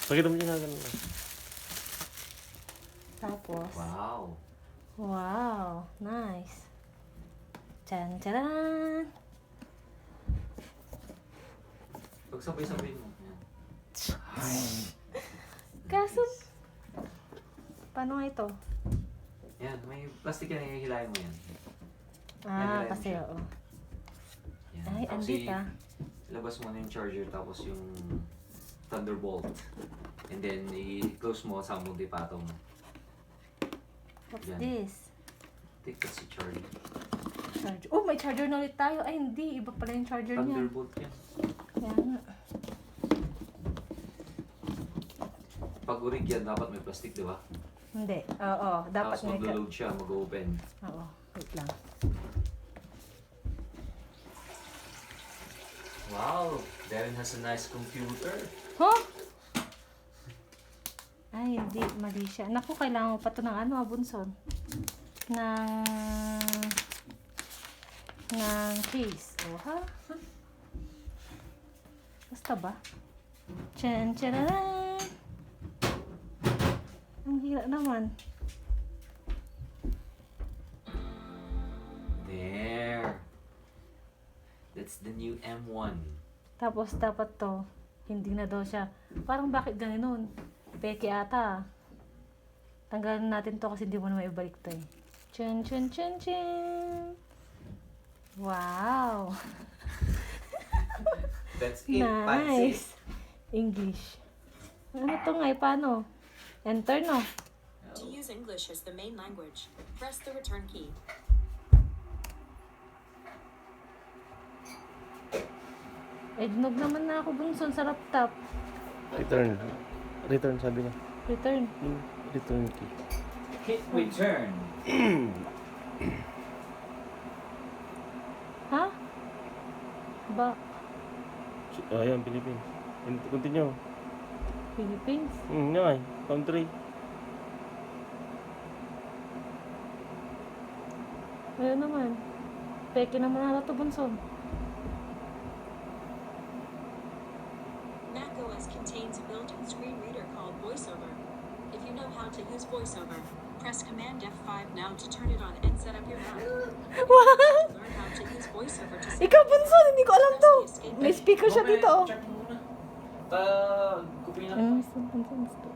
Pakita mo na ganun. Tapos, Wow. wow, nice. Tcharan, tcharan. Pag sabay-sabay mo. Yan. Kaso, paano nga ito? Yan, may plastic yan, hihilahin mo yan. Ah, Yan, kasi siya. oo. Yan. Ay, Tapos andit ah. labas mo na yung charger tapos yung Thunderbolt. And then, i-close mo sa mo dipato mo. What's Yan. this? Take that si charger. Charger. Oh, may charger na ulit tayo. Ay, hindi. Iba pala yung charger niya. Thunderbolt yan. Kaya nga. Pag urig yan, dapat may plastic, di ba? Hindi. Oo, dapat Tapos mag-load siya, mag-open. Oo, wait lang. Wow! Darren has a nice computer. Huh? Ay, hindi. Mali siya. Naku, kailangan mo pa ito ng ano, Bunson? Ng case. Oh, ha? Basta ba? Tchan, tchararan! Ang hira naman. There! That's the new M1. Tapos dapat to, hindi na daw siya. Parang bakit ganoon? Peke ata. Tanggalin natin to kasi hindi mo na maibalik to eh. Chun chun chun chun. Wow. That's it, Nice. English. Ano to nga eh? Paano? Enter no? To use English as the main language, press the return key. Eh, dinog naman na ako Bunson sa laptop. Return. Return sabi niya. Return. Yung return key. Hit return. Ha? Ba? Ayan, Philippines. Continue. Philippines? Yan, country. Ayun naman. Peke naman na to Bunson. macOS contains a built-in screen reader called VoiceOver. If you know how to use VoiceOver, press Command F5 now to turn it on and set up your Mac. What? Learn how to use VoiceOver to set Ikaw Bunson, hindi ko alam to. May speaker siya dito. Check mo muna. Kupin na. Bunson.